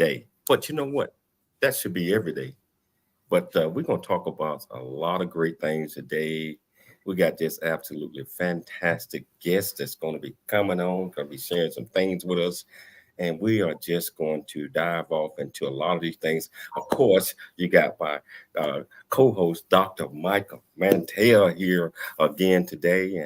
day. But you know what? That should be every day. But we're going to talk about a lot of great things today. We got this absolutely fantastic guest that's going to be coming on, going to be sharing some things with us. And we are just going to dive off into a lot of these things. Of course, you got my co-host, Dr. Michael Mantell, here again today.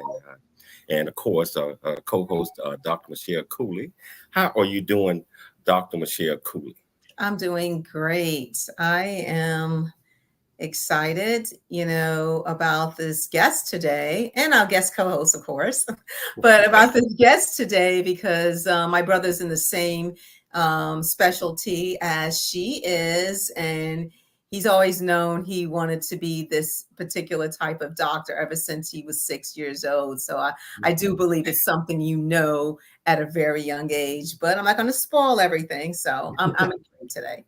And of course, co-host, Dr. Michelle Cooley. How are you doing, Dr. Michelle Cooley? I'm doing great. I am excited, about this guest today and our guest co-host, of course, but about this guest today because my brother's in the same specialty as she is. And he's always known he wanted to be this particular type of doctor ever since he was 6 years old. So I do believe it's something at a very young age, but I'm not going to spoil everything. So I'm excited today.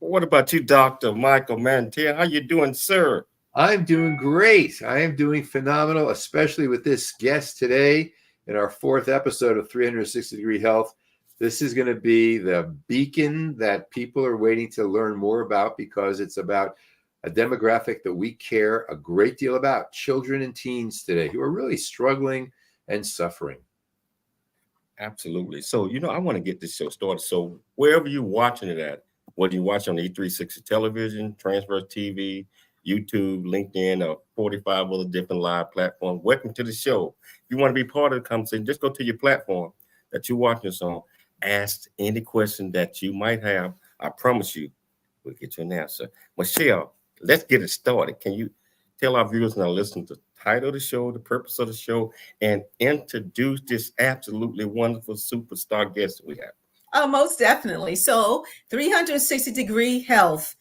What about you, Dr. Michael Mantell? How you doing, sir? I'm doing great. I am doing phenomenal, especially with this guest today in our fourth episode of 360 Degree Health. This is going to be the beacon that people are waiting to learn more about because it's about a demographic that we care a great deal about, children and teens today who are really struggling and suffering. Absolutely. So, I want to get this show started. So wherever you're watching it at, whether you watch on E360 television, Transverse TV, YouTube, LinkedIn, or 45 other different live platforms, welcome to the show. If you want to be part of the conversation, just go to your platform that you're watching us on. Ask any question that you might have. I promise you, we'll get you an answer. Michelle, let's get it started. Can you tell our viewers and our listeners the title of the show, the purpose of the show, and introduce this absolutely wonderful superstar guest that we have? Oh, most definitely. So 360 Degree Health,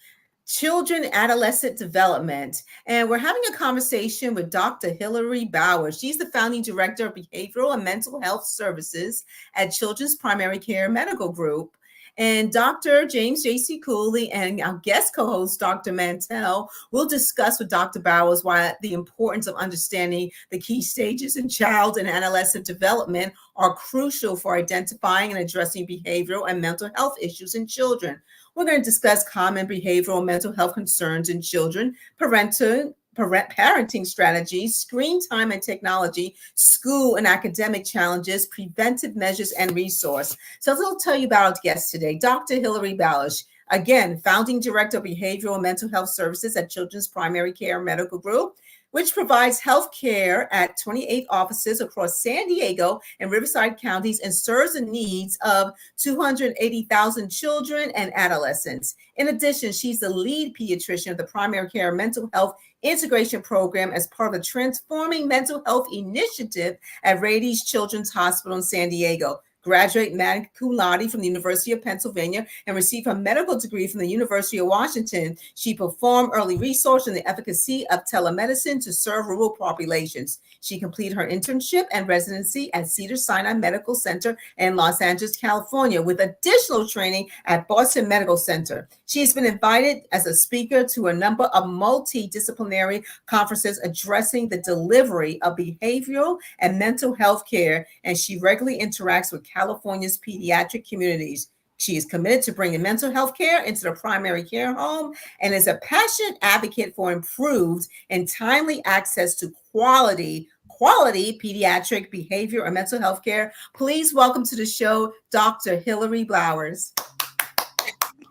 Children, Adolescent Development. And we're having a conversation with Dr. Hilary Balish. She's the founding director of Behavioral and Mental Health Services at Children's Primary Care Medical Group. And Dr. James J.C. Cooley and our guest co-host, Dr. Mantell, will discuss with Dr. Bowers why the importance of understanding the key stages in child and adolescent development are crucial for identifying and addressing behavioral and mental health issues in children. We're going to discuss common behavioral and mental health concerns in children, parenting strategies, screen time and technology, school and academic challenges, preventive measures, and resource. So I'll tell you about our guest today, Dr. Hilary Balish. Again, founding director of Behavioral and Mental Health Services at Children's Primary Care Medical Group, which provides health care at 28 offices across San Diego and Riverside counties and serves the needs of 280,000 children and adolescents. In addition, she's the lead pediatrician of the Primary Care Mental Health Integration Program as part of the Transforming Mental Health Initiative at Rady's Children's Hospital in San Diego. Graduate magna cum laude from the University of Pennsylvania and received her medical degree from the University of Washington. She performed early research on the efficacy of telemedicine to serve rural populations. She completed her internship and residency at Cedars-Sinai Medical Center in Los Angeles, California, with additional training at Boston Medical Center. She has been invited as a speaker to a number of multidisciplinary conferences addressing the delivery of behavioral and mental health care, and she regularly interacts with California's pediatric communities. She is committed to bringing mental health care into the primary care home and is a passionate advocate for improved and timely access to quality pediatric behavior and mental health care. Please welcome to the show, Dr. Hilary Bowers.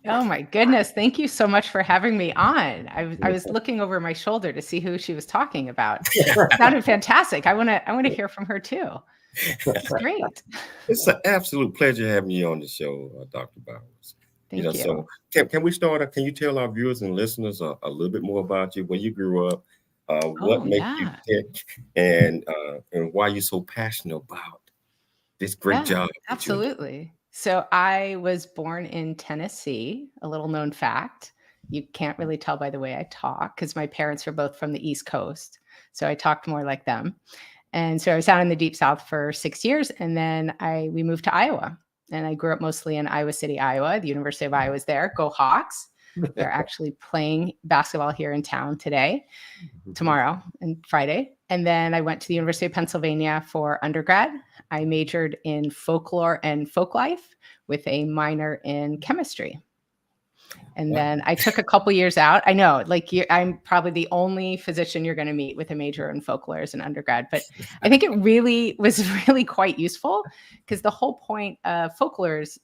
Oh my goodness. Thank you so much for having me on. I was looking over my shoulder to see who she was talking about. It sounded fantastic. I want to hear from her too. It's great. It's an absolute pleasure having you on the show, Dr. Bowers. Thank you. So can we start? Can you tell our viewers and listeners a little bit more about you, where you grew up, what makes you tick, and why you're so passionate about this great job? Absolutely. So I was born in Tennessee, a little known fact. You can't really tell by the way I talk because my parents were both from the East Coast. So I talked more like them. And so I was out in the Deep South for 6 years. And then we moved to Iowa. And I grew up mostly in Iowa City, Iowa. The University of Iowa is there. Go Hawks. They're actually playing basketball here in town tomorrow, and Friday. And then I went to the University of Pennsylvania for undergrad. I majored in folklore and folk life with a minor in chemistry. And Wow. then I took a couple years out. I know, like I'm probably the only physician you're going to meet with a major in folklore as an undergrad, but I think it really was really quite useful, because the whole point of folklore is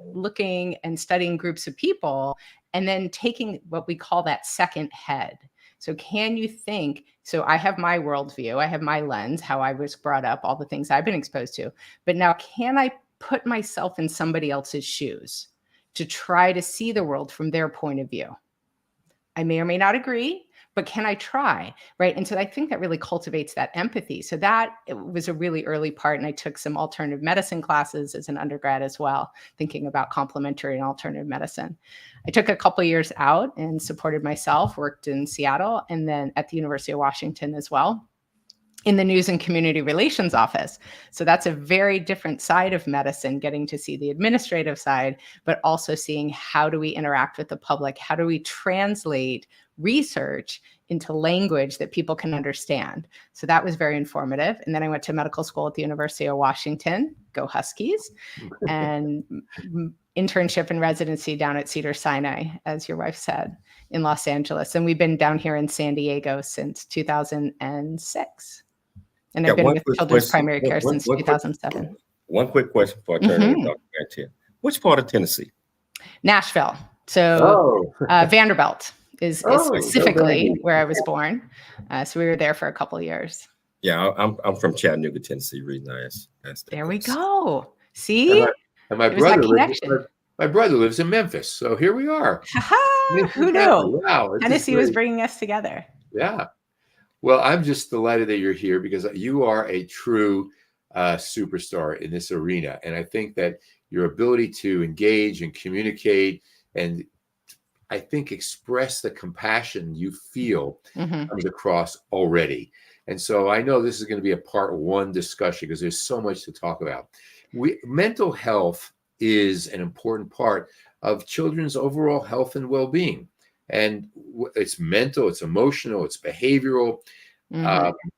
looking and studying groups of people and then taking what we call that second head. So can you think, so I have my worldview, I have my lens, how I was brought up, all the things I've been exposed to, but now can I put myself in somebody else's shoes to try to see the world from their point of view? I may or may not agree, but can I try, right? And so I think that really cultivates that empathy. So that it was a really early part. And I took some alternative medicine classes as an undergrad as well, thinking about complementary and alternative medicine. I took a couple of years out and supported myself, worked in Seattle, and then at the University of Washington as well, in the news and community relations office. So that's a very different side of medicine, getting to see the administrative side, but also seeing how do we interact with the public? How do we translate research into language that people can understand? So that was very informative. And then I went to medical school at the University of Washington, go Huskies, and internship and residency down at Cedars-Sinai, as your wife said, in Los Angeles. And we've been down here in San Diego since 2006. And I've been with children's primary care since 2007. One quick question before I turn it to Dr. Mantell. Which part of Tennessee? Nashville. So Vanderbilt is specifically where I was born. So we were there for a couple of years. Yeah, I'm from Chattanooga, Tennessee. Reason I asked there we go. See? And my brother lives in Memphis. So here we are. Who knew? Wow, Tennessee was bringing us together. Yeah. Well, I'm just delighted that you're here, because you are a true superstar in this arena. And I think that your ability to engage and communicate and I think express the compassion you feel comes across already. And so I know this is going to be a part one discussion, because there's so much to talk about. Mental health is an important part of children's overall health and well-being. And it's mental, it's emotional, it's behavioral.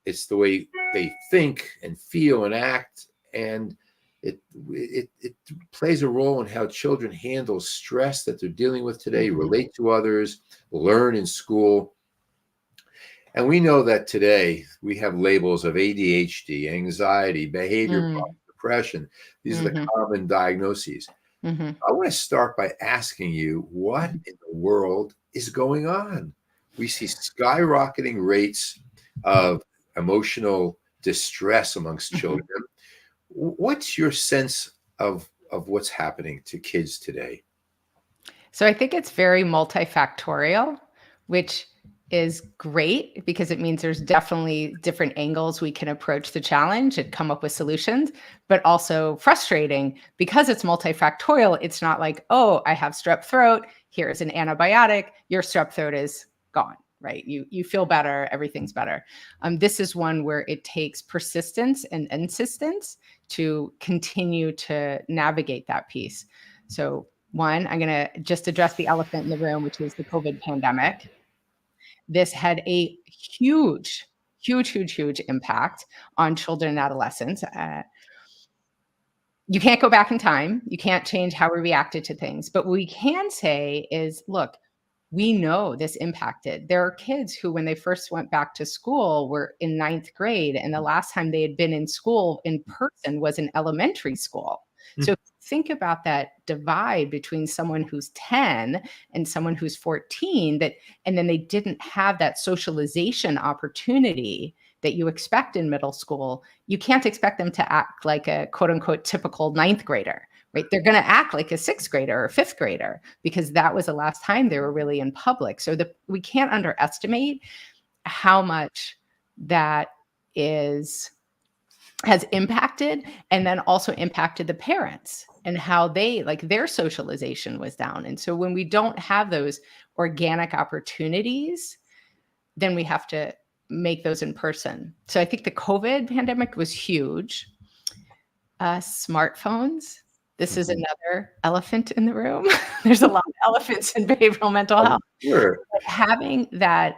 It's the way they think and feel and act. And it plays a role in how children handle stress that they're dealing with today, relate to others, learn in school. And we know that today we have labels of ADHD, anxiety, behavior problems, depression. These are the common diagnoses. I want to start by asking you, what in the world is going on? We see skyrocketing rates of emotional distress amongst children. What's your sense of what's happening to kids today? So I think it's very multifactorial, which is great, because it means there's definitely different angles we can approach the challenge and come up with solutions, but also frustrating because it's multifactorial. It's not like, oh, I have strep throat, here's an antibiotic, your strep throat is gone, right? You feel better, everything's better. This is one where it takes persistence and insistence to continue to navigate that piece. So one, I'm going to just address the elephant in the room, which is the COVID pandemic. This had a huge impact on children and adolescents. You can't go back in time. You can't change how we reacted to things. But what we can say is, look, we know this impacted. There are kids who, when they first went back to school, were in 9th grade. And the last time they had been in school in person was in elementary school. So think about that divide between someone who's 10 and someone who's 14, and then they didn't have that socialization opportunity that you expect in middle school. You can't expect them to act like a quote unquote typical 9th grader, right? They're going to act like a 6th grader or 5th grader, because that was the last time they were really in public. So we can't underestimate how much that has impacted, and then also impacted the parents and how their socialization was down. And so when we don't have those organic opportunities, then we have to make those in person. So I think the COVID pandemic was huge. Smartphones. This is another elephant in the room. There's a lot of elephants in behavioral mental health. Sure. But having that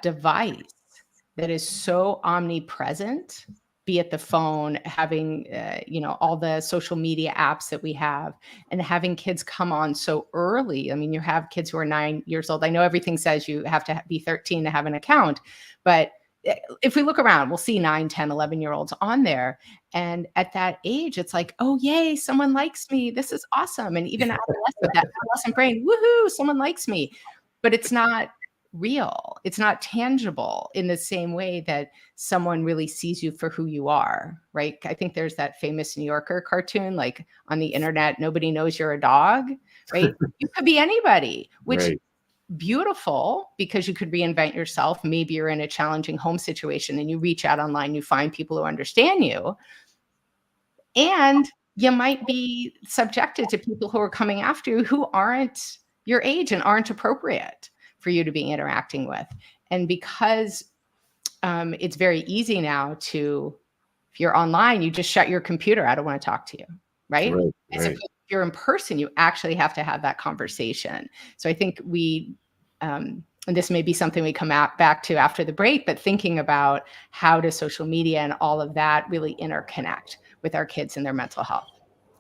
device that is so omnipresent be at the phone, having, all the social media apps that we have, and having kids come on so early. I mean, you have kids who are 9 years old. I know everything says you have to be 13 to have an account, but if we look around, we'll see 9, 10, 11-year-olds on there. And at that age, it's like, oh, yay, someone likes me. This is awesome. And even that adolescent brain, woohoo, someone likes me. But it's not real. It's not tangible in the same way that someone really sees you for who you are, right? I think there's that famous New Yorker cartoon, like on the internet, nobody knows you're a dog, right? You could be anybody, which is beautiful because you could reinvent yourself. Maybe you're in a challenging home situation and you reach out online, you find people who understand you. And you might be subjected to people who are coming after you who aren't your age and aren't appropriate for you to be interacting with. And because it's very easy now to, if you're online, you just shut your computer. I don't want to talk to you, right? If you're in person, you actually have to have that conversation. So I think and this may be something we come back to after the break, but thinking about how does social media and all of that really interconnect with our kids and their mental health.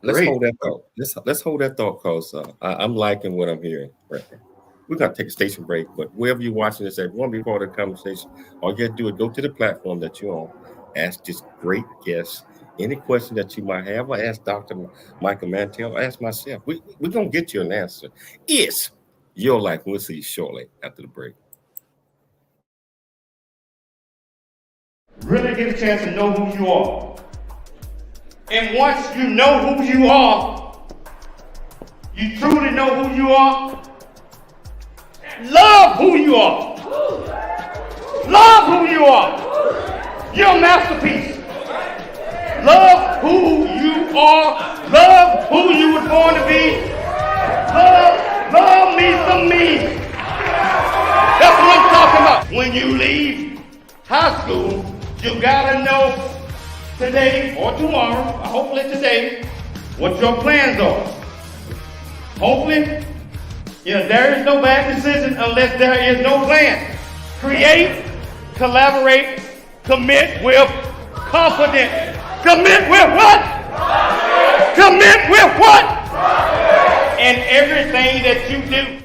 Let's hold that thought. Let's hold that thought, because I'm liking what I'm hearing right now. We're going to take a station break, but wherever you're watching this, everyone, before the conversation, all you got to do is go to the platform that you're on, ask this great guest any question that you might have, or ask Dr. Michael Mantell, or ask myself. We're going to get you an answer. It's your life. We'll see you shortly after the break. Really get a chance to know who you are. And once you know who you are, you truly know who you are, love who you are. Love who you are. You're a masterpiece. Love who you are. Love who you were born to be. Love me some me. That's what I'm talking about. When you leave high school, you gotta know today or tomorrow, hopefully today, what your plans are. Hopefully, there is no bad decision unless there is no plan. Create, collaborate, commit with confidence. Commit with what? Commit with what? And everything that you do.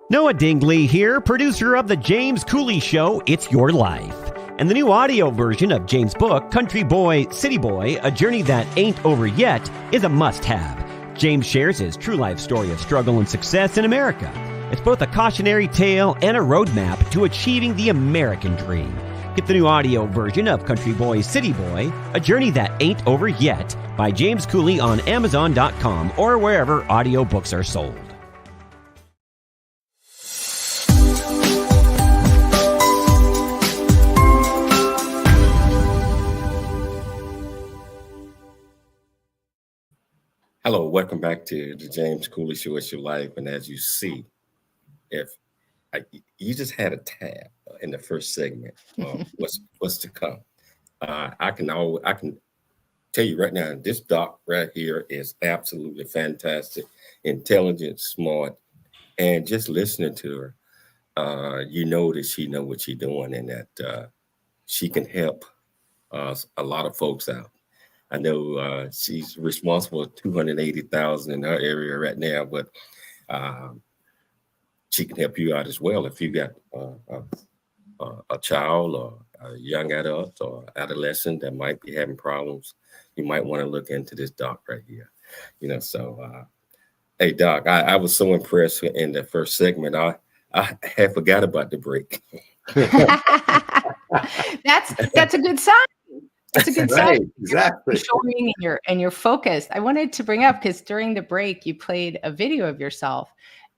Noah Dingley here, producer of The James Cooley Show, It's Your Life. And the new audio version of James' book, Country Boy, City Boy, A Journey That Ain't Over Yet, is a must-have. James shares his true life story of struggle and success in America. It's both a cautionary tale and a roadmap to achieving the American dream. Get the new audio version of Country Boy, City Boy, A Journey That Ain't Over Yet by James Cooley on Amazon.com or wherever audiobooks are sold. Hello, welcome back to the James Cooley Show, It's Your Life. And as you see, you just had a tab in the first segment, what's to come. I can tell you right now, this doc right here is absolutely fantastic, intelligent, smart, and just listening to her, you know that she knows what she's doing, and that she can help a lot of folks out. I know she's responsible for 280,000 in her area right now, but she can help you out as well if you got a child or a young adult or adolescent that might be having problems. You might want to look into this doc right here. Hey Doc, I was so impressed in the first segment. I had forgot about the break. That's a good sign. That's a good sign. Right, exactly. Showing and you're focused. I wanted to bring up, because during the break you played a video of yourself,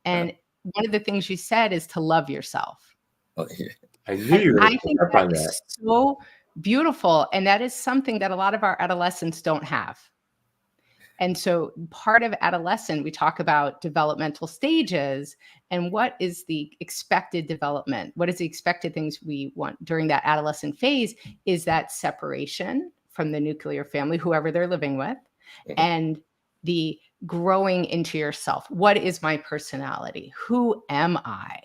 and one of the things you said is to love yourself. Oh, yeah. I knew you were going I to think pick up on that that. is so beautiful, and that is something that a lot of our adolescents don't have. And so part of adolescent, we talk about developmental stages and what is the expected development. What is the expected things we want during that adolescent phase is that separation from the nuclear family, whoever they're living with, and the growing into yourself. What is my personality? Who am I?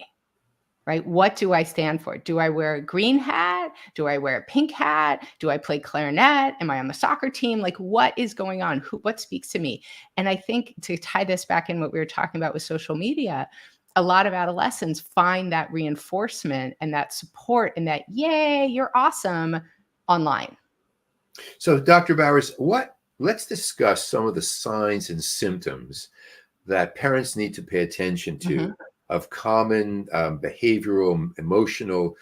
Right? What do I stand for? Do I wear a green hat? Do I wear a pink hat? Do I play clarinet? Am I on the soccer team? Like, what is going on? What speaks to me? And I think, to tie this back in what we were talking about with social media, a lot of adolescents find that reinforcement and that support and that, yay, you're awesome, online. So, Dr. Bowers, let's discuss some of the signs and symptoms that parents need to pay attention to of common behavioral, emotional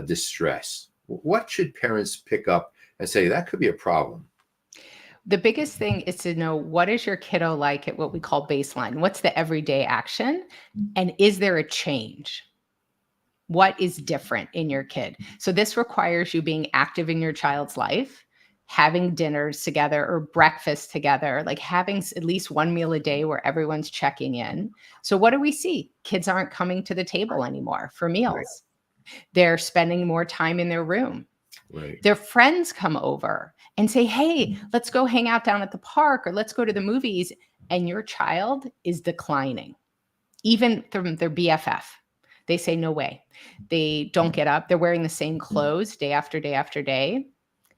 distress. What should parents pick up and say, that could be a problem? The biggest thing is to know, what is your kiddo like at what we call baseline? What's the everyday action? And is there a change? What is different in your kid? So this requires you being active in your child's life, having dinners together or breakfast together, like having at least one meal a day where everyone's checking in. So what do we see? Kids aren't coming to the table anymore for meals. Right. They're spending more time in their room. Right. Their friends come over and say, hey, let's go hang out down at the park, or let's go to the movies. And your child is declining, even from their BFF. They say, no way. They don't get up. They're wearing the same clothes day after day after day.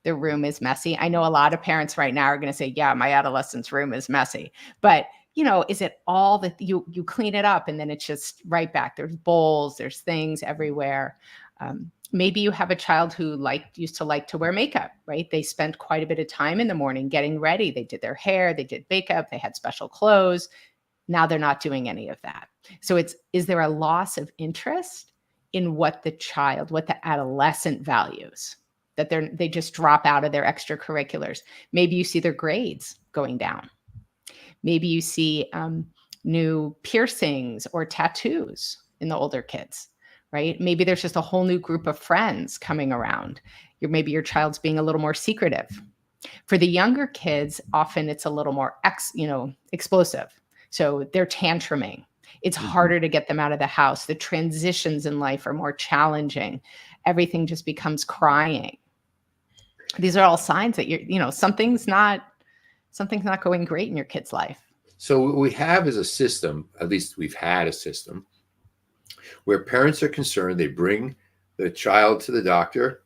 Their room is messy. I know a lot of parents right now are going to say, yeah, my adolescent's room is messy. But, is it all that you clean it up and then it's just right back? There's bowls, there's things everywhere. Maybe you have a child who used to like to wear makeup, right? They spent quite a bit of time in the morning getting ready. They did their hair, they did makeup, they had special clothes. Now they're not doing any of that. So is there a loss of interest in what the adolescent values? That they just drop out of their extracurriculars. Maybe you see their grades going down. Maybe you see new piercings or tattoos in the older kids, right? Maybe there's just a whole new group of friends coming around. Maybe your child's being a little more secretive. For the younger kids, often it's a little more explosive. So they're tantruming. It's harder to get them out of the house. The transitions in life are more challenging. Everything just becomes crying. These are all signs that something's not going great in your kid's life. So what we have is a system, at least we've had a system, where parents are concerned. They bring the child to the doctor,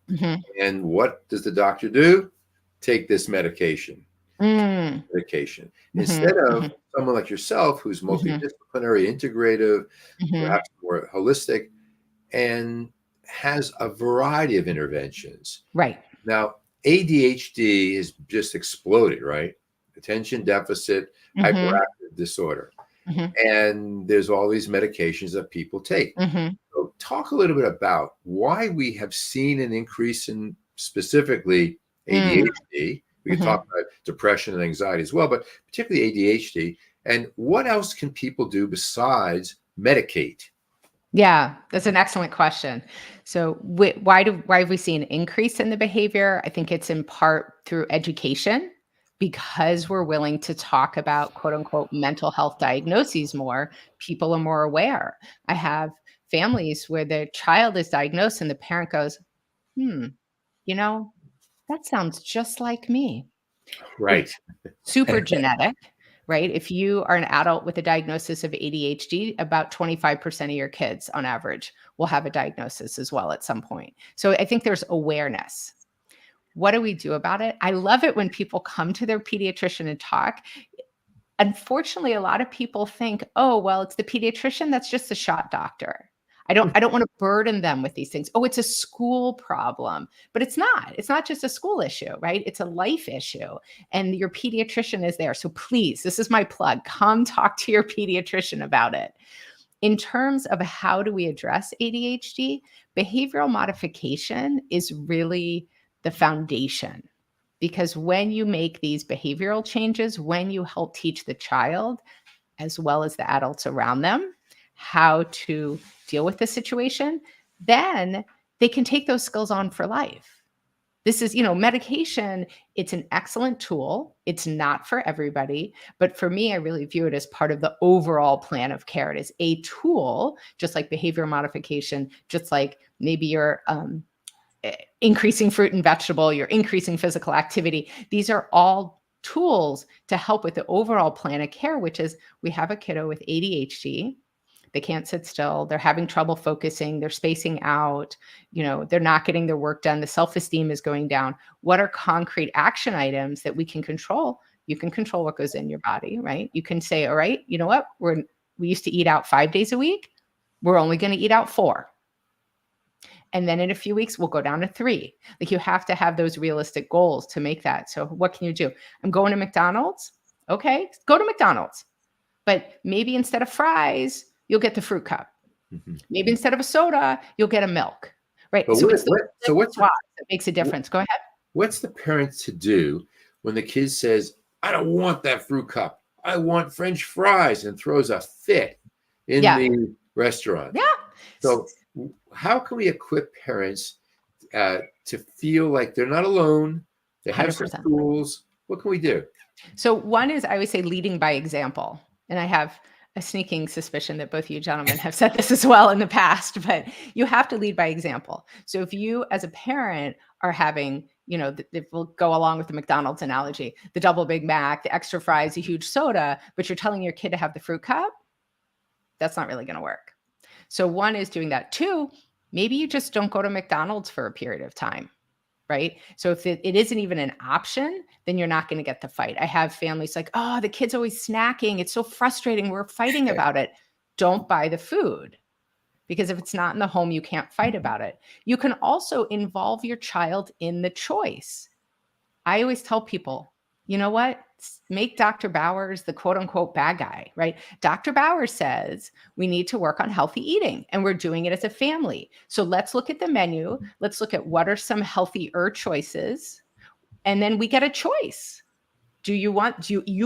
and what does the doctor do? Take this medication. Medication. Instead of someone like yourself, who's multidisciplinary, integrative, perhaps more holistic, and has a variety of interventions. Right. Now, ADHD is just exploded, right? Attention deficit hyperactive disorder. And there's all these medications that people take. So talk a little bit about why we have seen an increase in specifically ADHD. We can talk about depression and anxiety as well, but particularly ADHD. And what else can people do besides medicate? Yeah, that's an excellent question. So why have we seen an increase in the behavior? I think it's in part through education, because we're willing to talk about quote unquote mental health diagnoses more. People are more aware. I have families where the child is diagnosed and the parent goes, that sounds just like me. Right. Super genetic. Right? If you are an adult with a diagnosis of ADHD, about 25% of your kids on average will have a diagnosis as well at some point. So I think there's awareness. What do we do about it? I love it when people come to their pediatrician and talk. Unfortunately, a lot of people think, oh, well, it's the pediatrician. That's just a shot doctor. I don't want to burden them with these things. Oh, it's a school problem, but it's not. It's not just a school issue, right? It's a life issue, and your pediatrician is there. So please, this is my plug. Come talk to your pediatrician about it. in terms of how do we address ADHD, behavioral modification is really the foundation. Because when you make these behavioral changes, when you help teach the child, as well as the adults around them, how to deal with the situation, then they can take those skills on for life. This is, medication, it's an excellent tool. It's not for everybody. But for me, I really view it as part of the overall plan of care. It is a tool, just like behavioral modification, just like maybe you're increasing fruit and vegetable, you're increasing physical activity. These are all tools to help with the overall plan of care, which is we have a kiddo with ADHD. They can't sit still. They're having trouble focusing. They're spacing out. They're not getting their work done. The self-esteem is going down. What are concrete action items that we can control? You can control what goes in your body, right? You can say, all right, you know what? We used to eat out 5 days a week. We're only going to eat out 4. And then in a few weeks, we'll go down to 3. Like, you have to have those realistic goals to make that. So what can you do? I'm going to McDonald's. Okay, go to McDonald's. But maybe instead of fries, you'll get the fruit cup. Mm-hmm. Maybe instead of a soda, you'll get a milk, right? But So what's that makes a difference. Go ahead. What's the parent to do when the kid says, I don't want that fruit cup, I want French fries, and throws a fit in the restaurant? Yeah. So how can we equip parents to feel like they're not alone? They have 100%. some tools. What can we do? So one is, I always say, leading by example. And I have a sneaking suspicion that both you gentlemen have said this as well in the past, but you have to lead by example. So if you as a parent are having, we'll go along with the McDonald's analogy, the double Big Mac, the extra fries, a huge soda, but you're telling your kid to have the fruit cup, that's not really going to work. So one is doing that. 2, maybe you just don't go to McDonald's for a period of time, right? So if it isn't even an option, then you're not going to get the fight. I have families like, oh, the kid's always snacking. It's so frustrating. We're fighting about it. Don't buy the food, because if it's not in the home, you can't fight about it. You can also involve your child in the choice. I always tell people, you know what? Make Dr. Bowers the quote unquote bad guy, right? Dr. Bowers says we need to work on healthy eating, and we're doing it as a family. So let's look at the menu. Let's look at what are some healthier choices. And then we get a choice. Do you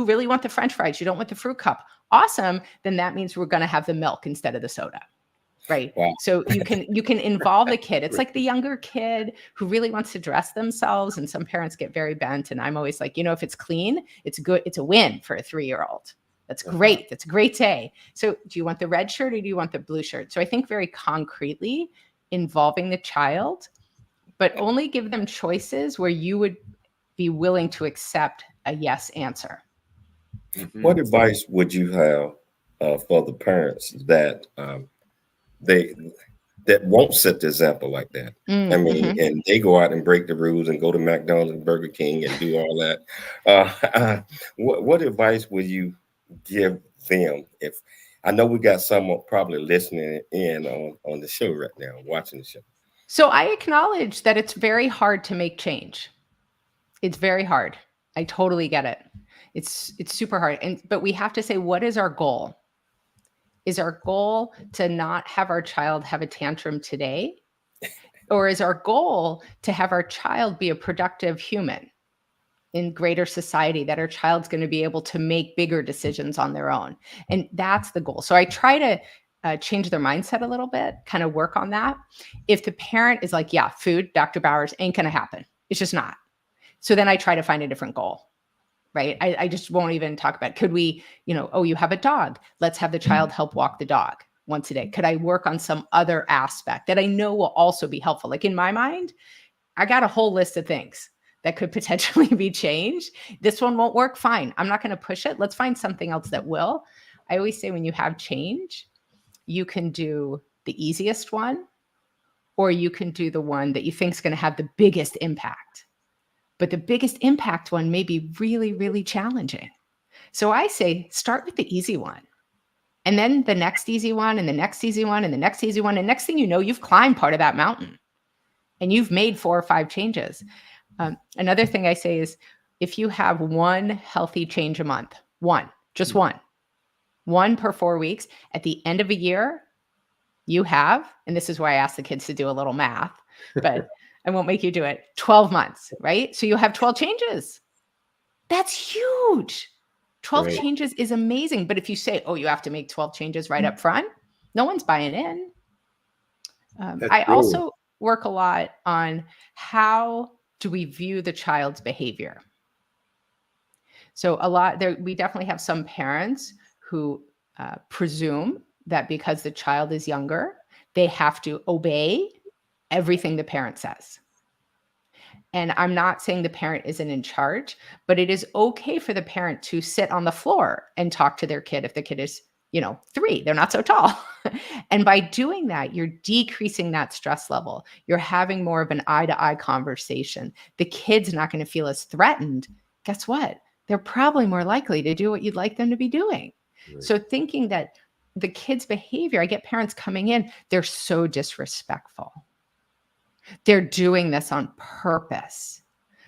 really want the French fries? You don't want the fruit cup? Awesome. Then that means we're going to have the milk instead of the soda. Right. Wow. So you can involve the kid. It's like the younger kid who really wants to dress themselves. And some parents get very bent. And I'm always like, if it's clean, it's good. It's a win for a 3-year-old. That's great. That's a great day. So do you want the red shirt or do you want the blue shirt? So I think very concretely involving the child, but only give them choices where you would be willing to accept a yes answer. Mm-hmm. What advice would you have for the parents that that won't set the example like that? Mm-hmm. I mean, and they go out and break the rules and go to McDonald's and Burger King and do all that. What advice would you give them? If I know we got someone probably listening in on the show right now, watching the show. So I acknowledge that it's very hard to make change. It's very hard. I totally get it. It's super hard. But we have to say, what is our goal? Is our goal to not have our child have a tantrum today? Or is our goal to have our child be a productive human in greater society, that our child's going to be able to make bigger decisions on their own? And that's the goal. So I try to change their mindset a little bit, kind of work on that. If the parent is like, yeah, food, Dr. Bowers, ain't going to happen. It's just not. So then I try to find a different goal. Right. I just won't even talk about, could we, you have a dog. Let's have the child help walk the dog once a day. Could I work on some other aspect that I know will also be helpful? Like in my mind, I got a whole list of things that could potentially be changed. This one won't work. Fine. I'm not going to push it. Let's find something else that will. I always say when you have change, you can do the easiest one, or you can do the one that you think is going to have the biggest impact. But the biggest impact one may be really, really challenging. So I say, start with the easy one. And then the next easy one, and the next easy one, and the next easy one. And next thing you know, you've climbed part of that mountain. And you've made 4 or 5 changes. Another thing I say is, if you have one healthy change a month, just one 1 per 4 weeks. At the end of a year, you have, and this is why I ask the kids to do a little math, but I won't make you do it, 12 months, right? So you have 12 changes. That's huge. 12 Right. changes is amazing. But if you say, oh, you have to make 12 changes right up front, no one's buying in. I true. also work a lot on how do we view the child's behavior. So we definitely have some parents who presume that because the child is younger, they have to obey everything the parent says. And I'm not saying the parent isn't in charge, but it is okay for the parent to sit on the floor and talk to their kid if the kid is, 3, they're not so tall. And by doing that, you're decreasing that stress level. You're having more of an eye-to-eye conversation. The kid's not going to feel as threatened. Guess what? They're probably more likely to do what you'd like them to be doing. Right. So thinking that the kid's behavior, I get parents coming in, they're so disrespectful. They're doing this on purpose.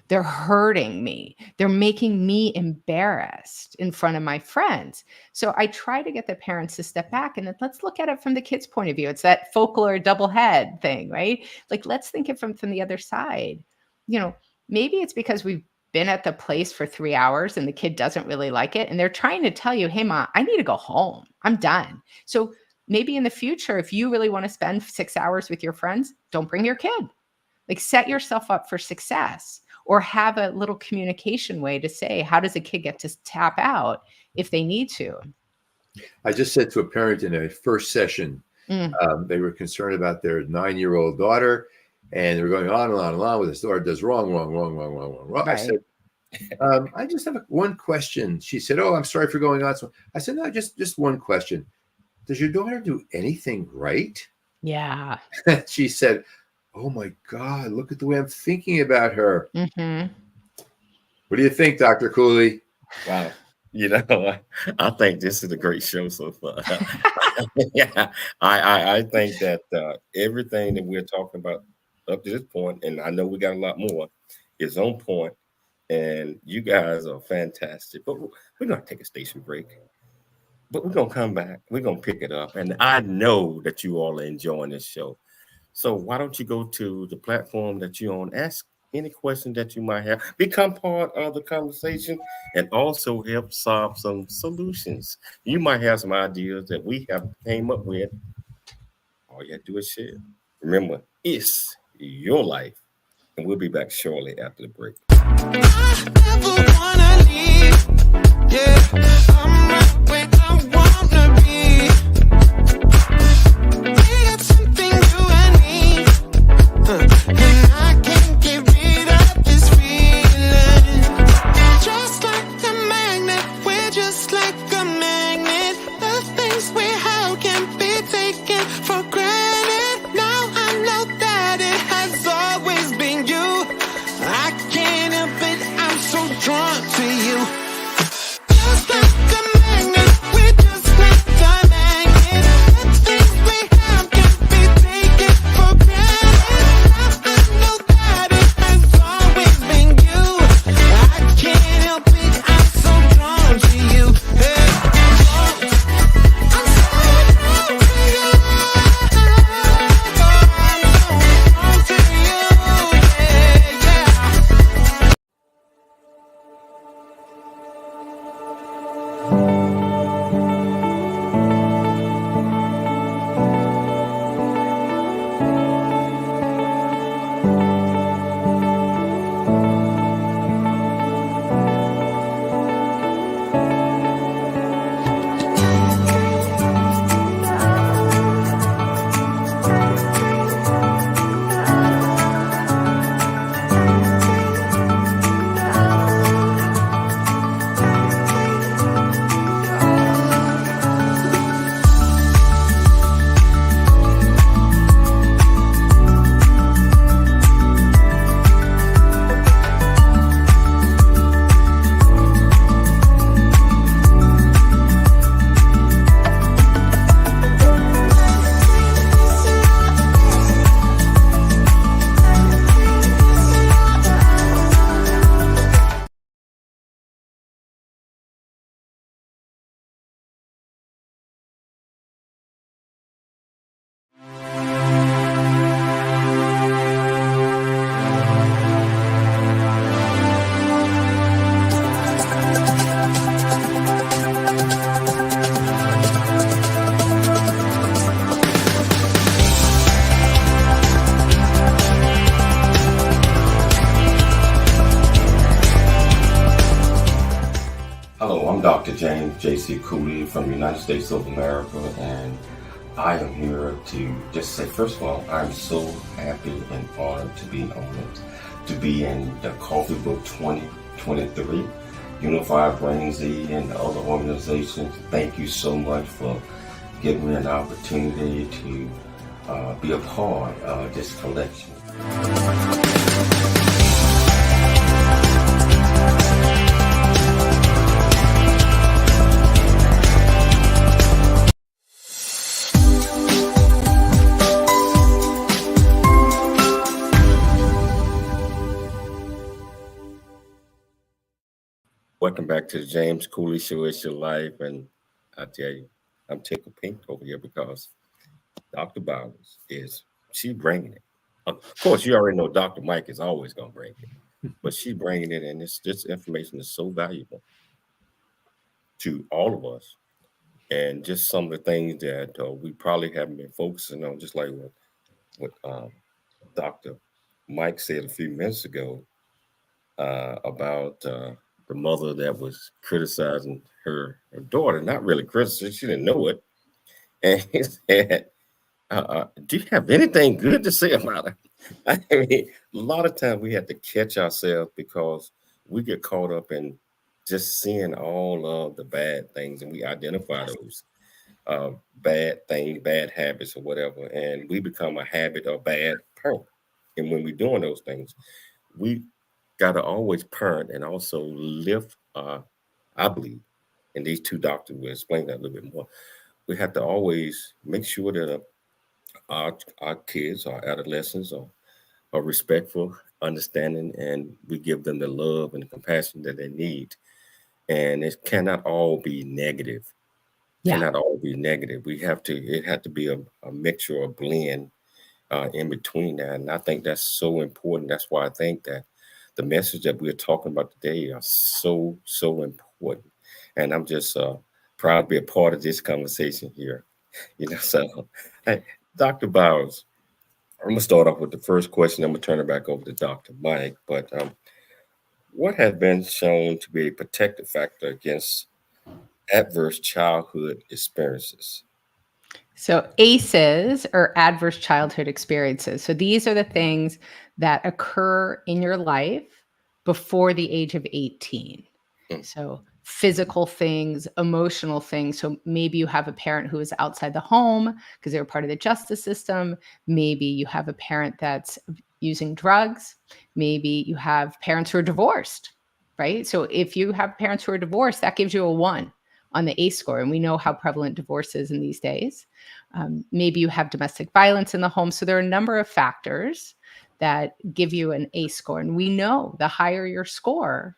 They're hurting me. They're making me embarrassed in front of my friends. So I try to get the parents to step back and then let's look at it from the kid's point of view. It's that folklore double head thing, right? Like, let's think it from the other side. Maybe it's because we've been at the place for 3 hours and the kid doesn't really like it. And they're trying to tell you, hey, Ma, I need to go home. I'm done. So maybe in the future, if you really want to spend 6 hours with your friends, don't bring your kid. Like, set yourself up for success, or have a little communication way to say, how does a kid get to tap out if they need to? I just said to a parent in a first session, they were concerned about their 9-year-old daughter, and they were going on and on and on with this daughter does wrong. Right. I said, I just have one question. She said, oh, I'm sorry for going on. So I said, no, just one question. Does your daughter do anything right? Yeah. She said, oh my God, look at the way I'm thinking about her. Mm-hmm. What do you think, Dr. Kooley? Wow. I think this is a great show so far. Yeah, I think that everything that we're talking about up to this point, and I know we got a lot more, is on point, and you guys are fantastic. But we're going to take a station break. But we're going to come back. We're going to pick it up. And I know that you all are enjoying this show. So why don't you go to the platform that you're on, ask any question that you might have, become part of the conversation, and also help solve some solutions. You might have some ideas that we have came up with. All you have to do is share. Remember, it's your life. And we'll be back shortly after the break. I never wanna leave. Yeah, I'm right where I wanna be. We got something you and me, and I can't get rid of this feeling. Just like a magnet, we're just like a magnet. The things we have can be taken for granted. Now I know that it has always been you. I can't help it, I'm so drawn to you. Just like a magnet, we're just like a magnet. The things we have can be taken for granted. Now I know that it has always been you. I can't help it, I'm so drawn to you. Hey, I'm so drawn to you. I'm so drawn to you. Yeah, yeah. Hello, I'm Dr. James J.C. Cooley from the United States of America, and I am here to just say, first of all, I'm so happy and honored to be on it, to be in the Coffee Book 2023, Unified Brain Z, and the other organizations. Thank you so much for giving me an opportunity to be a part of this collection. Welcome back to the James Cooley Show. It's your life, and I tell you, I'm tickled pink over here because Dr. Balish she bringing it. Of course, you already know Dr. Mike is always going to bring it, but she's bringing it, and this information is so valuable to all of us, and just some of the things that we probably haven't been focusing on, just like what Dr. Mike said a few minutes ago about the mother that was criticizing her daughter, not really criticizing, she didn't know it. And he said, do you have anything good to say about her? I mean, a lot of times we have to catch ourselves because we get caught up in just seeing all of the bad things, and we identify those bad things, bad habits or whatever, and we become a habit or bad parent. And when we're doing those things, we got to always parent and also lift, I believe, and these two doctors will explain that a little bit more. We have to always make sure that our kids, our adolescents are respectful, understanding, and we give them the love and the compassion that they need. And it cannot all be negative. Yeah. Cannot all be negative. It had to be a mixture or blend in between that. And I think that's so important. That's why I think that the message that we're talking about today are so, so important. And I'm just proud to be a part of this conversation here. So hey, Dr. Bowers, I'm going to start off with the first question. I'm going to turn it back over to Dr. Mike. But what has been shown to be a protective factor against adverse childhood experiences? So ACEs, or adverse childhood experiences. So these are the things that occur in your life before the age of 18. So physical things, emotional things. So maybe you have a parent who is outside the home because they were part of the justice system. Maybe you have a parent that's using drugs. Maybe you have parents who are divorced, right? So if you have parents who are divorced, that gives you a 1 on the ACE score. And we know how prevalent divorce is in these days. Maybe you have domestic violence in the home. So there are a number of factors that give you an ACE score. And we know the higher your score,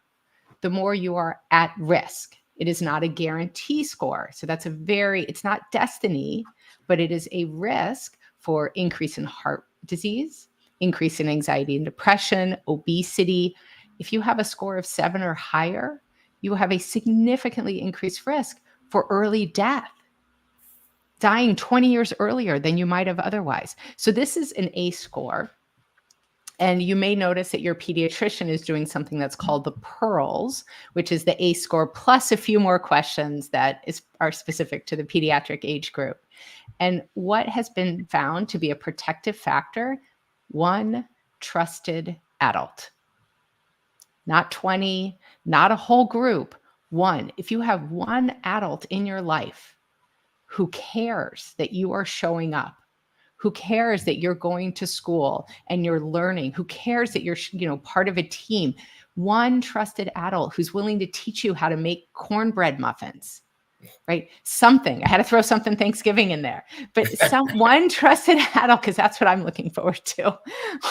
the more you are at risk. It is not a guarantee score. So that's it's not destiny, but it is a risk for increase in heart disease, increase in anxiety and depression, obesity. If you have a score of 7 or higher, you have a significantly increased risk for early death, dying 20 years earlier than you might have otherwise. So this is an ACE score. And you may notice that your pediatrician is doing something that's called the PEARLS, which is the ACE score plus a few more questions that are specific to the pediatric age group. And what has been found to be a protective factor? 1 trusted adult. Not 20, not a whole group. 1. If you have 1 adult in your life who cares that you are showing up, who cares that you're going to school and you're learning, who cares that you're, part of a team, 1 trusted adult who's willing to teach you how to make cornbread muffins, right? Something. I had to throw something Thanksgiving in there, but 1 trusted adult, because that's what I'm looking forward to.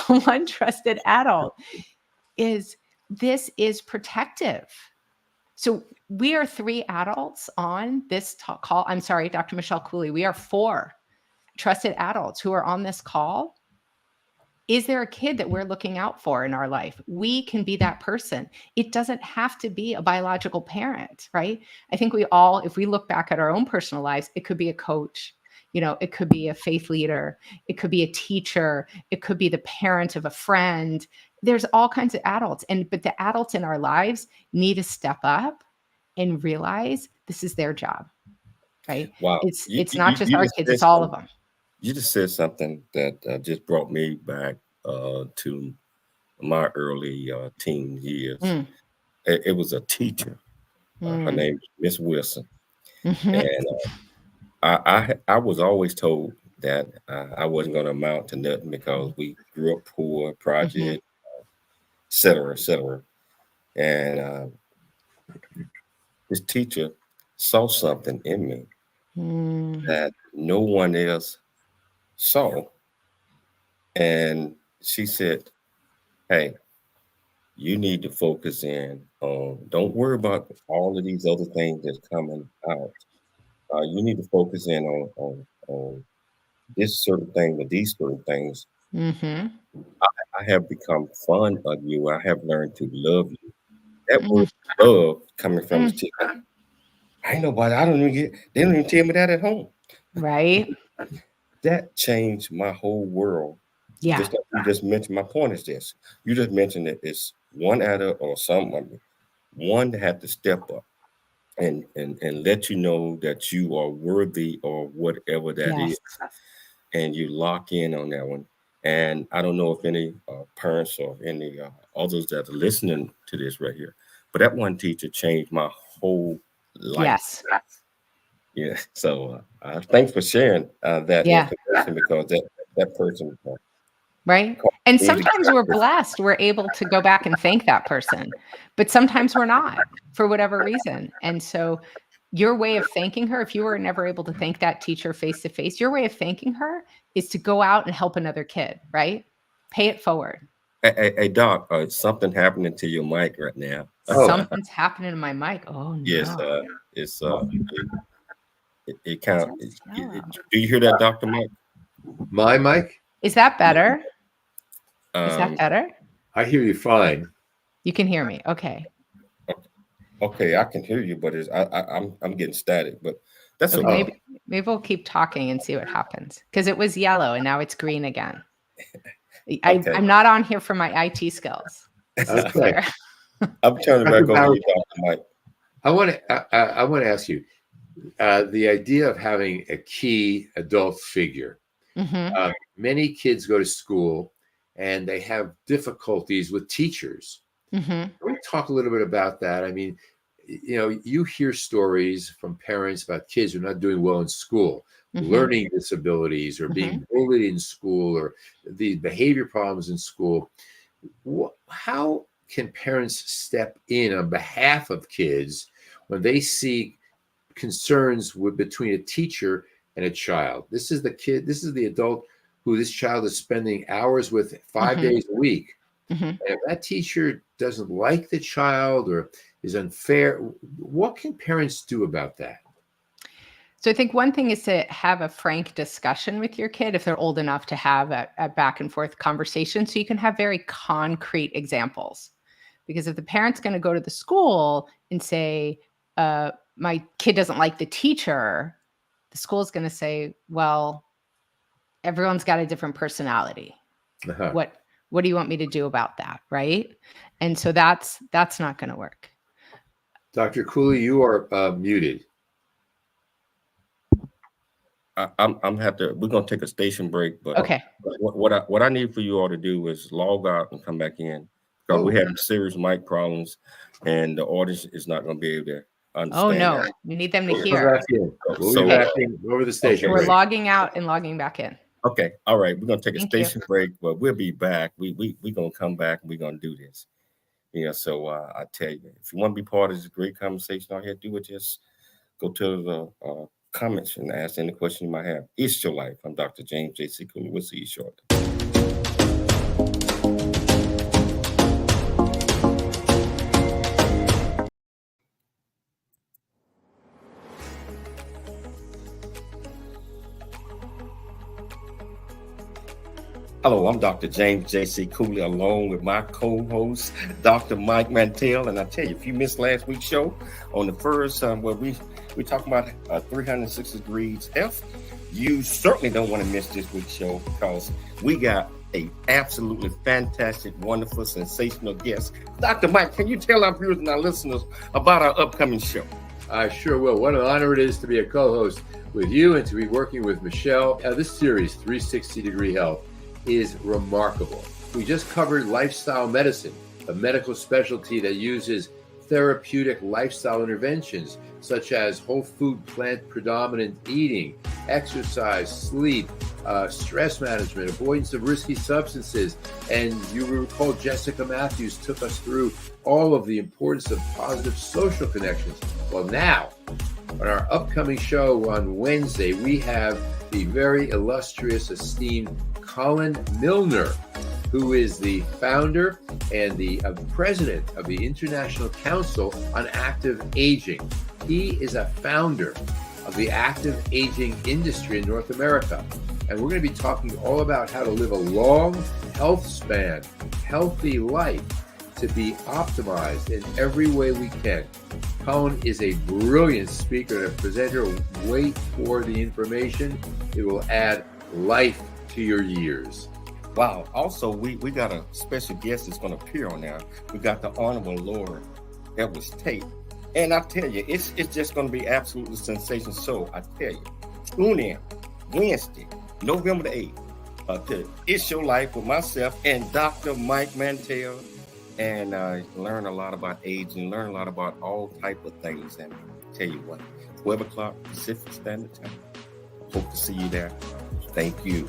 1 trusted adult this is protective. So we are 3 adults on this call. I'm sorry, Dr. Michelle Cooley. We are 4 trusted adults who are on this call. Is there a kid that we're looking out for in our life? We can be that person. It doesn't have to be a biological parent, right? I think we all, if we look back at our own personal lives, it could be a coach, it could be a faith leader, it could be a teacher, it could be the parent of a friend. There's all kinds of adults, but the adults in our lives need to step up and realize this is their job, right? Wow. It's not just our kids, it's all of them. You just said something that just brought me back to my early teen years. It was a teacher. Her name was Miss Wilson. And I was always told that I wasn't going to amount to nothing because we grew up poor, project, et cetera, et cetera. And this teacher saw something in me that no one else saw. And she said, hey, you need to focus in on, don't worry about all of these other things that's coming out. You need to focus in on this certain thing or these certain things. I have become fond of you. I have learned to love you. That word love coming from the teacher. I ain't nobody, they don't even tell me that at home. Right. That changed my whole world. Yeah. Just like you just mentioned, my point is this. You just mentioned that it's one adult or someone, one that had to step up and let you know that you are worthy or whatever that is. And you lock in on that one. And I don't know if any parents or any others that are listening to this right here, but that one teacher changed my whole life. Yes. Yeah. So thanks for sharing that information, because that person. Right. And sometimes we're blessed. We're able to go back and thank that person, but sometimes we're not for whatever reason. And so your way of thanking her, if you were never able to thank that teacher face to face, your way of thanking her is to go out and help another kid, right? Pay it forward. Hey, Doc, something happening to your mic right now. Something's happening to my mic. Oh, no. Yes, it's it kind of. Do you hear that, Dr. Mike? My mic? Is that better? Is that better? I hear you fine. You can hear me. Okay. Okay, I can hear you, but I'm getting static. But that's okay. okay. Maybe we'll keep talking and see what happens, because it was yellow and now it's green again. I'm not on here for my IT skills. Okay. I'm turning back over to you, Dr. Mike. I want to ask you the idea of having a key adult figure. Many kids go to school and they have difficulties with teachers. Can we talk a little bit about that? I mean, you hear stories from parents about kids who are not doing well in school, learning disabilities, or being bullied in school, or the behavior problems in school. How can parents step in on behalf of kids when they see concerns between a teacher and a child? This is the kid, this is the adult who this child is spending hours with 5 days a week. And if that teacher doesn't like the child or is unfair, what can parents do about that? So I think one thing is to have a frank discussion with your kid if they're old enough to have a back and forth conversation, so you can have very concrete examples. Because if the parent's going to go to the school and say, my kid doesn't like the teacher, the school's going to say, well, everyone's got a different personality. What do you want me to do about that? Right. And so that's not going to work. Dr. Kooley, you are muted. We're going to take a station break, but okay. What I need for you all to do is log out and come back in, because we have serious mic problems and the audience is not going to be able to understand. Oh no, that. We need them to hear. We'll be back in over the station. We're logging out and logging back in. Okay. All right. We're going to take a station break, but we'll be back. We're going to come back and we're going to do this. So I tell you, if you want to be part of this great conversation out here, do it. Just go to the comments and ask any question you might have. It's your life. I'm Dr. James J.C. Cooley. We'll see you shortly. Hello, I'm Dr. James J.C. Cooley, along with my co-host, Dr. Mike Mantell. And I tell you, if you missed last week's show on the first, where we talk about 360 degrees health, you certainly don't want to miss this week's show, because we got a absolutely fantastic, wonderful, sensational guest. Dr. Mike, can you tell our viewers and our listeners about our upcoming show? I sure will. What an honor it is to be a co-host with you and to be working with Michelle. This series, 360-Degree Health, is remarkable. We just covered lifestyle medicine, a medical specialty that uses therapeutic lifestyle interventions such as whole food, plant predominant eating, exercise, sleep, stress management, avoidance of risky substances. And you recall Jessica Matthews took us through all of the importance of positive social connections. Well, now, on our upcoming show on Wednesday, we have the very illustrious, esteemed Colin Milner, who is the founder and the president of the International Council on Active Aging. He is a founder of the active aging industry in North America. And we're going to be talking all about how to live a long health span, healthy life to be optimized in every way we can. Colin is a brilliant speaker and a presenter. Wait for the information. It will add life to your years. Wow. Also, we got a special guest that's going to appear on there. We got the Honorable Lord Edwards Tate. And I tell you, it's just going to be absolutely sensational. So I tell you, tune in Wednesday, November the 8th, to It's Your Life with myself and Dr. Mike Mantell, and learn a lot about aging, learn a lot about all type of things. And tell you what, 12 o'clock Pacific Standard Time. Hope to see you there. Thank you.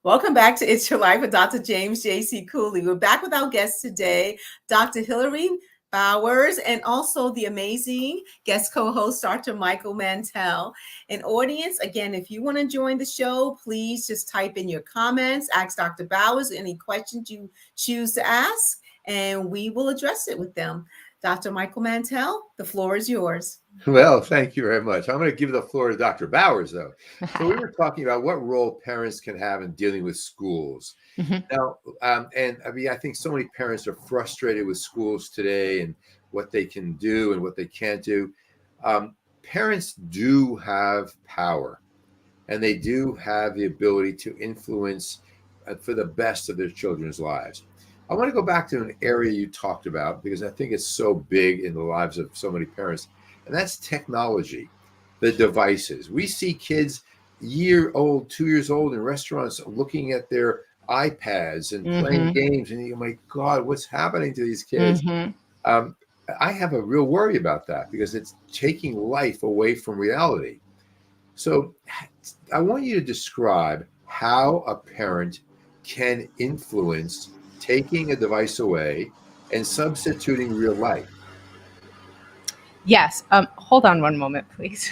Welcome back to It's Your Life with Dr. James J.C. Cooley. We're back with our guest today, Dr. Hilary Bowers, and also the amazing guest co-host, Dr. Michael Mantell. And audience, again, if you want to join the show, please just type in your comments, ask Dr. Bowers any questions you choose to ask, and we will address it with them. Dr. Michael Mantell, the floor is yours. Well, thank you very much. I'm going to give the floor to Dr. Bowers, though. So we were talking about what role parents can have in dealing with schools. Now, and I mean, I think so many parents are frustrated with schools today and what they can do and what they can't do. Parents do have power, and they do have the ability to influence for the best of their children's lives. I want to go back to an area you talked about because I think it's so big in the lives of so many parents, and that's technology, the devices. We see kids year-old, 2 years old in restaurants looking at their iPads and playing games, and you go, my God, what's happening to these kids? I have a real worry about that because it's taking life away from reality. So I want you to describe how a parent can influence taking a device away and substituting real life. Yes. Hold on one moment, please.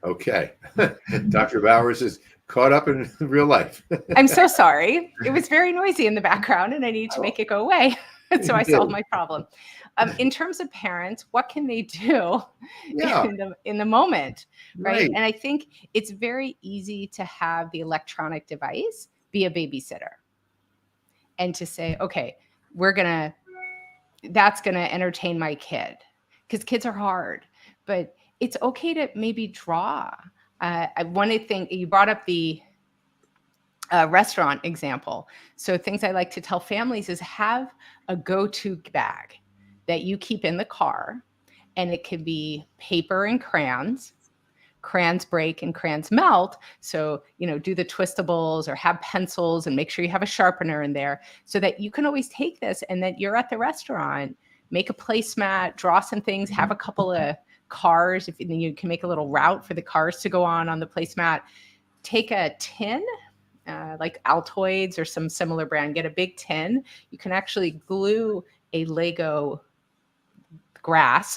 Okay. Dr. Bowers is caught up in real life. I'm so sorry. It was very noisy in the background and I needed to make it go away. So I solved my problem. In terms of parents, what can they do in the moment, right? And I think it's very easy to have the electronic device be a babysitter and to say, okay, that's going to entertain my kid, because kids are hard, but it's okay to maybe draw. One thing you brought up, the restaurant example. So things I like to tell families is have a go-to bag that you keep in the car, and it could be paper and crayons. Crayons break and crayons melt. So, do the twistables or have pencils and make sure you have a sharpener in there so that you can always take this and then you're at the restaurant, make a placemat, draw some things, have a couple of cars. If you can make a little route for the cars to go on the placemat, take a tin, like Altoids or some similar brand, get a big tin. You can actually glue a Lego grass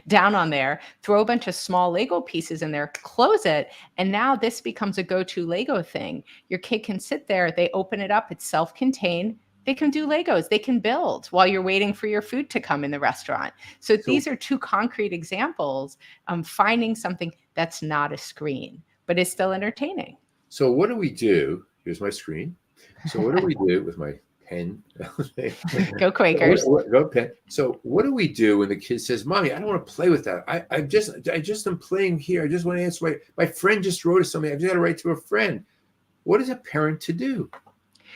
down on there, throw a bunch of small Lego pieces in there, close it, and now this becomes a go-to Lego thing. Your kid can sit there, they open it up, it's self-contained, They can do Legos. They can build while you're waiting for your food to come in the restaurant. So these are two concrete examples of finding something that's not a screen, but is still entertaining. So what do we do? Here's my screen. So what do we do with my pen? Go Quakers. Go pen. So what do we do when the kid says, "Mommy, I don't want to play with that. I just am playing here. I just want to answer my friend just wrote us something. I just got to write to a friend." What is a parent to do?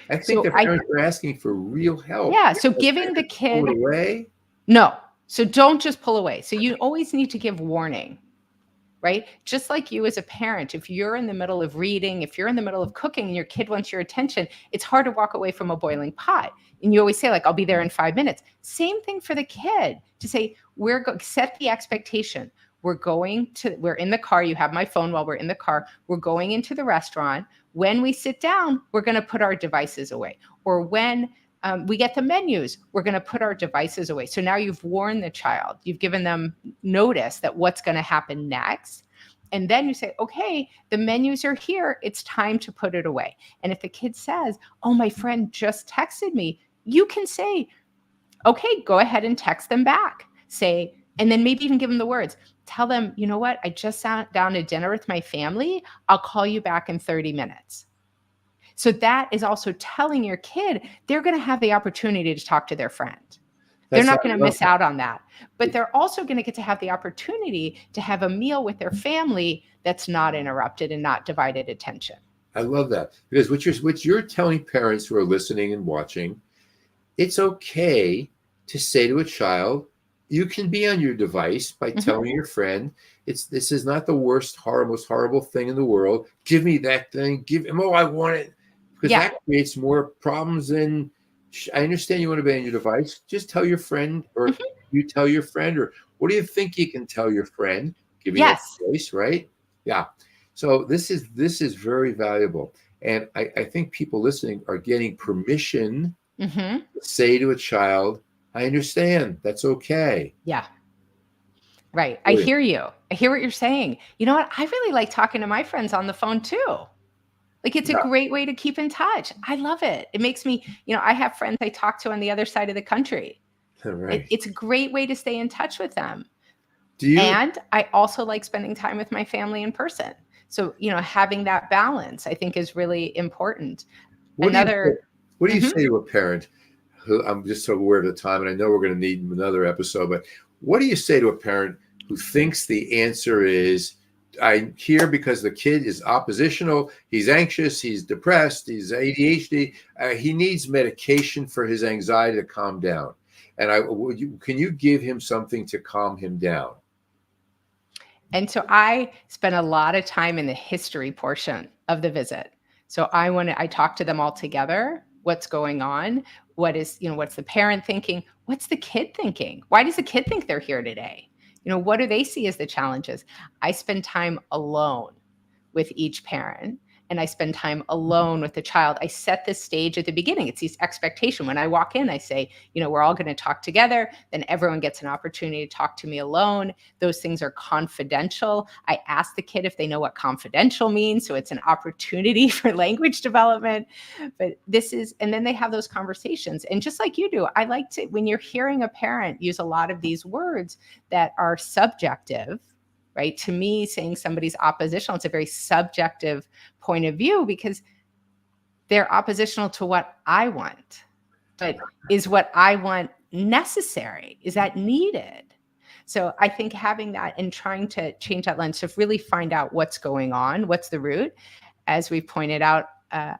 I think the parents are asking for real help. Yeah. So giving the kid pull it away. No. So don't just pull away. So you always need to give warning, right? Just like you as a parent, if you're in the middle of reading, if you're in the middle of cooking and your kid wants your attention, it's hard to walk away from a boiling pot. And you always say, like, I'll be there in 5 minutes. Same thing for the kid, to say, set the expectation. We're in the car. You have my phone while we're in the car. We're going into the restaurant. When we sit down, we're going to put our devices away. Or when we get the menus, we're going to put our devices away. So now you've warned the child. You've given them notice that what's going to happen next. And then you say, okay, the menus are here. It's time to put it away. And if the kid says, oh, my friend just texted me, you can say, okay, go ahead and text them back. Say, and then maybe even give them the words. Tell them, you know what? I just sat down to dinner with my family. I'll call you back in 30 minutes. So that is also telling your kid they're going to have the opportunity to talk to their friend. They're not going to miss out on that. But they're also going to get to have the opportunity to have a meal with their family that's not interrupted and not divided attention. I love that. Because what you're telling parents who are listening and watching, it's okay to say to a child, you can be on your device by telling your friend, this is not the most horrible thing in the world. Give me that thing. Give him, I want it. Because that creates more problems than, I understand you want to be on your device. Just tell your friend, or you tell your friend, or what do you think you can tell your friend? Give me that choice, right? Yeah. So this is very valuable. And I think people listening are getting permission to say to a child, I understand. That's okay. Yeah. Right. I hear you. I hear what you're saying. You know what? I really like talking to my friends on the phone too. Like, it's a great way to keep in touch. I love it. It makes me, I have friends I talk to on the other side of the country. Right. It's a great way to stay in touch with them. And I also like spending time with my family in person. So, having that balance, I think, is really important. What do you say to a parent who, I'm just so aware of the time, and I know we're going to need another episode, but what do you say to a parent who thinks the answer is, I'm here because the kid is oppositional, he's anxious, he's depressed, he's ADHD, he needs medication for his anxiety to calm down. And can you give him something to calm him down? And so I spent a lot of time in the history portion of the visit. So I talk to them all together. What's going on? What's the parent thinking? What's the kid thinking? Why does the kid think they're here today? What do they see as the challenges? I spend time alone with each parent, and I spend time alone with the child. I set the stage at the beginning. It's this expectation. When I walk in, I say, we're all going to talk together. Then everyone gets an opportunity to talk to me alone. Those things are confidential. I ask the kid if they know what confidential means. So it's an opportunity for language development. But and then they have those conversations. And just like you do, I like to, when you're hearing a parent use a lot of these words that are subjective, right? To me, saying somebody's oppositional, it's a very subjective point of view because they're oppositional to what I want. But is what I want necessary? Is that needed? So I think having that and trying to change that lens to really find out what's going on, what's the root. As we pointed out,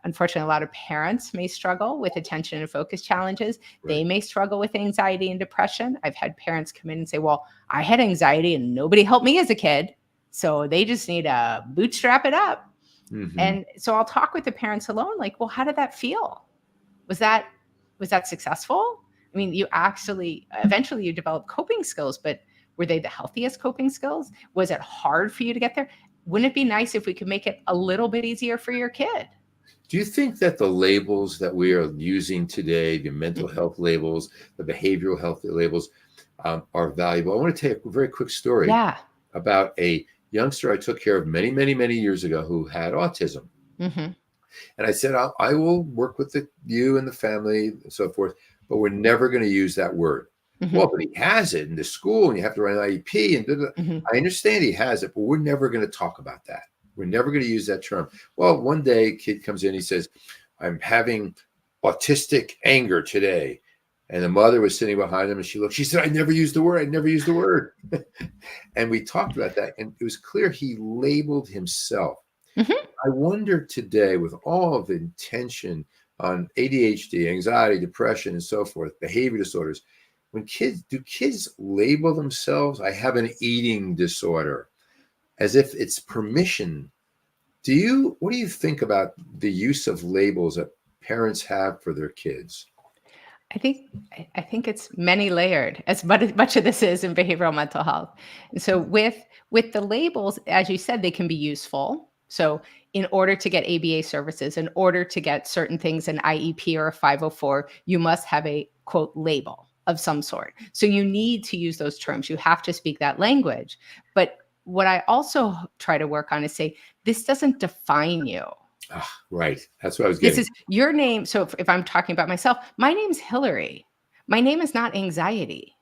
unfortunately, a lot of parents may struggle with attention and focus challenges. Right. They may struggle with anxiety and depression. I've had parents come in and say, well, I had anxiety and nobody helped me as a kid. So they just need to bootstrap it up. Mm-hmm. And so I'll talk with the parents alone, like, well, how did that feel? Was that successful? I mean, you actually, eventually you develop coping skills, but were they the healthiest coping skills? Was it hard for you to get there? Wouldn't it be nice if we could make it a little bit easier for your kid? Do you think that the labels that we are using today, the mental health labels, the behavioral health labels, are valuable? I want to tell you a very quick story about a youngster I took care of many, many, many years ago who had autism. Mm-hmm. And I said, I will work with you and the family and so forth, but we're never going to use that word. Mhm. Well, but he has it in the school and you have to write an IEP and Mhm. I understand he has it, but we're never going to talk about that. We're never going to use that term. Well, one day a kid comes in, he says, I'm having autistic anger today. And the mother was sitting behind him and she said, I never used the word. I never used the word. And we talked about that. And it was clear he labeled himself. Mhm. I wonder today, with all of the intention on ADHD, anxiety, depression, and so forth, behavior disorders, do kids label themselves? I have an eating disorder, as if it's permission. What do you think about the use of labels that parents have for their kids? I think it's many layered, as much of this is in behavioral mental health. And so with the labels, as you said, they can be useful. So in order to get ABA services, in order to get certain things, an IEP or a 504, you must have a quote label of some sort. So you need to use those terms. You have to speak that language. But what I also try to work on is say, this doesn't define you. Right. That's what I was getting. This is your name. So if I'm talking about myself, my name's Hilary. My name is not anxiety,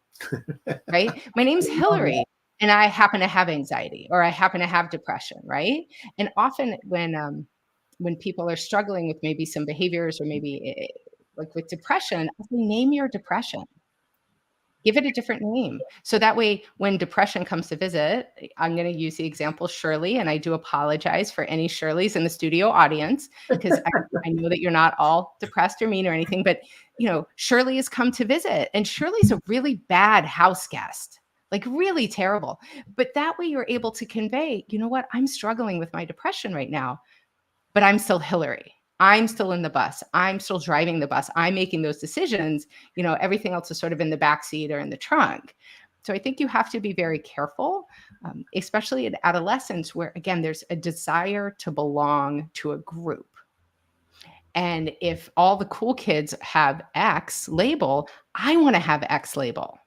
right? My name's Hilary, and I happen to have anxiety or I happen to have depression, right? And often when people are struggling with maybe some behaviors or maybe like with depression, I say, name your depression. Give it a different name. So that way, when depression comes to visit, I'm going to use the example Shirley, and I do apologize for any Shirleys in the studio audience, because I know that you're not all depressed or mean or anything, but Shirley has come to visit, and Shirley's a really bad house guest, like really terrible. But that way you're able to convey, you know what, I'm struggling with my depression right now, but I'm still Hilary. I'm still in the bus. I'm still driving the bus. I'm making those decisions. Everything else is sort of in the backseat or in the trunk. So I think you have to be very careful, especially in adolescence, where, again, there's a desire to belong to a group. And if all the cool kids have X label, I want to have X label.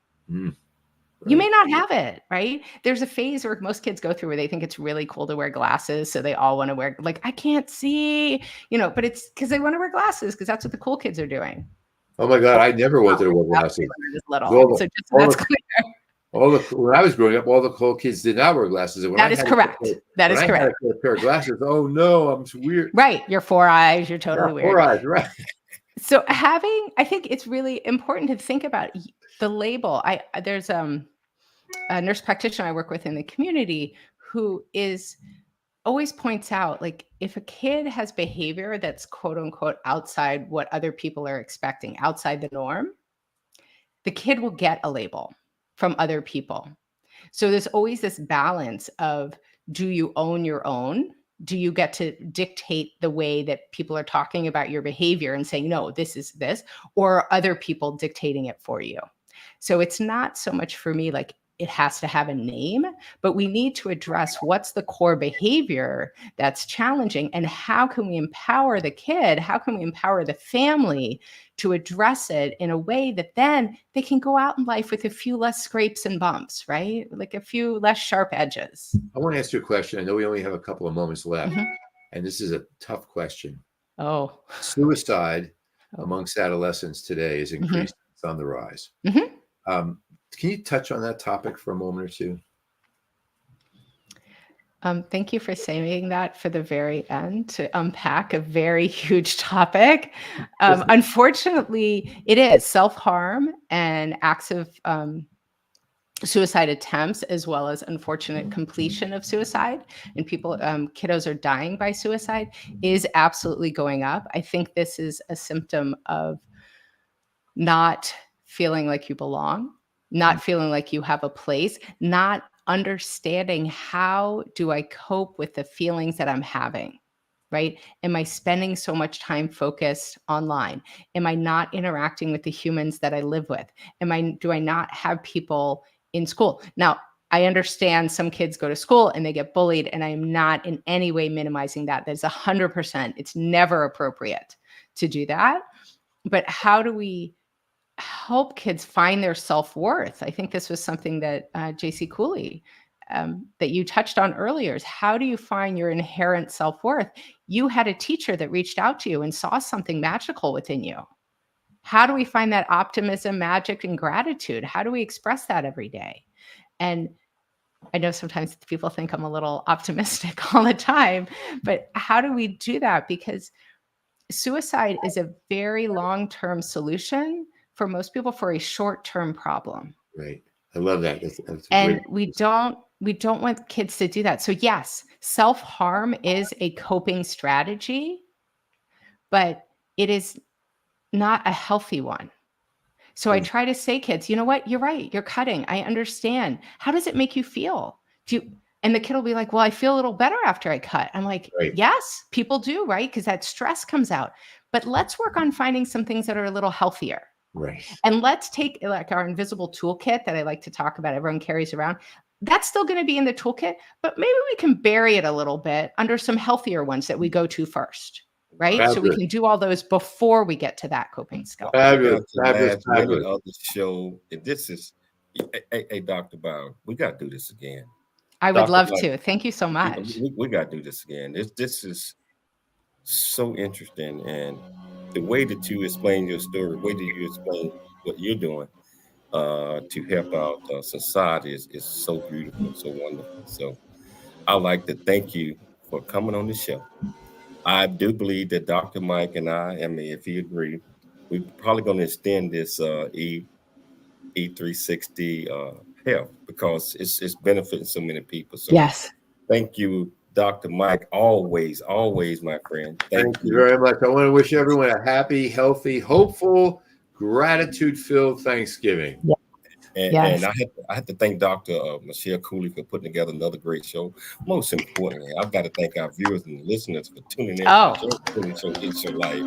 You may not have it, right? There's a phase where most kids go through where they think it's really cool to wear glasses. So they all want to wear, like, I can't see, but it's because they want to wear glasses because that's what the cool kids are doing. Oh my God, I never wanted to wear glasses. Little. So just so that's clear. When I was growing up, all the cool kids did not wear glasses. That is correct. That is correct. I had a pair of glasses. Oh no, I'm weird. Right. Your 4 eyes, you're totally weird. 4 eyes, right. So I think it's really important to think about the label. There's a nurse practitioner I work with in the community who always points out, like, if a kid has behavior that's quote unquote outside what other people are expecting, outside the norm, the kid will get a label from other people. So there's always this balance of, do you own your own? Do you get to dictate the way that people are talking about your behavior and saying, no, this is this, or are other people dictating it for you? So it's not so much for me like it has to have a name, but we need to address what's the core behavior that's challenging, and how can we empower the kid? How can we empower the family to address it in a way that then they can go out in life with a few less scrapes and bumps, right? Like a few less sharp edges. I want to ask you a question. I know we only have a couple of moments left, and this is a tough question. Oh, suicide amongst adolescents today is increased. It's on the rise. Can you touch on that topic for a moment or two? Thank you for saying that for the very end, to unpack a very huge topic. Unfortunately, it is self-harm and acts of suicide attempts, as well as unfortunate completion of suicide, and kiddos are dying by suicide, is absolutely going up. I think this is a symptom of not feeling like you belong, not feeling like you have a place, not understanding, how do I cope with the feelings that I'm having, right? Am I spending so much time focused online? Am I not interacting with the humans that I live with? Do I not have people in school? Now, I understand some kids go to school and they get bullied, and I am not in any way minimizing that. That's 100%. It's never appropriate to do that. But how do we help kids find their self-worth? I think this was something that J.C. Cooley that you touched on earlier is how do you find your inherent self-worth? You had a teacher that reached out to you and saw something magical within you. How do we find that optimism, magic, and gratitude? How do we express that every day? And I know sometimes people think I'm a little optimistic all the time, but how do we do that? Because suicide is a very long-term solution for most people for a short-term problem. Right. I love that. That's And great. we don't want kids to do that. So yes, self-harm is a coping strategy, but it is not a healthy one. So I try to say, kids, you know what? You're right. You're cutting. I understand. How does it make you feel? And the kid will be like, well, I feel a little better after I cut. I'm like, Right. yes, people do, right? Because that stress comes out. But let's work on finding some things that are a little healthier. Right. And let's take like our invisible toolkit that I like to talk about, everyone carries around. That's still going to be in the toolkit, but maybe we can bury it a little bit under some healthier ones that we go to first, right? Fabulous. So we can do all those before we get to that coping skill. Fabulous. We got to Fabulous. last minute Fabulous. of the show, and this is, hey, Dr. Bauer, we got to do this again. I would Dr. love Bauer, to. Thank you so much. We got to do this again. This is so interesting, and the way that you explain your story, the way that you explain what you're doing to help out society is so beautiful, so wonderful. So I'd like to thank you for coming on the show. I do believe that Dr. Mike and I mean, if you agree, we're probably going to extend this E360 health because it's benefiting so many people. So Yes. thank you, Dr. Mike. Always, my friend. Thank you very much. I want to wish everyone a happy, healthy, hopeful, gratitude-filled Thanksgiving. Yeah. And, Yes. and I have to thank Dr. Michelle Cooley for putting together another great show. Most importantly, I've got to thank our viewers and listeners for tuning in. Oh. To It's Your Life.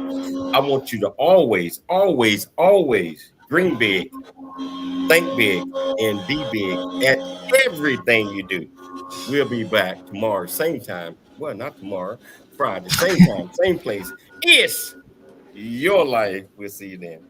I want you to always dream big, think big, and be big at everything you do. We'll be back tomorrow, same time. Well, not tomorrow, Friday, same time, same place. It's Your Life. We'll see you then.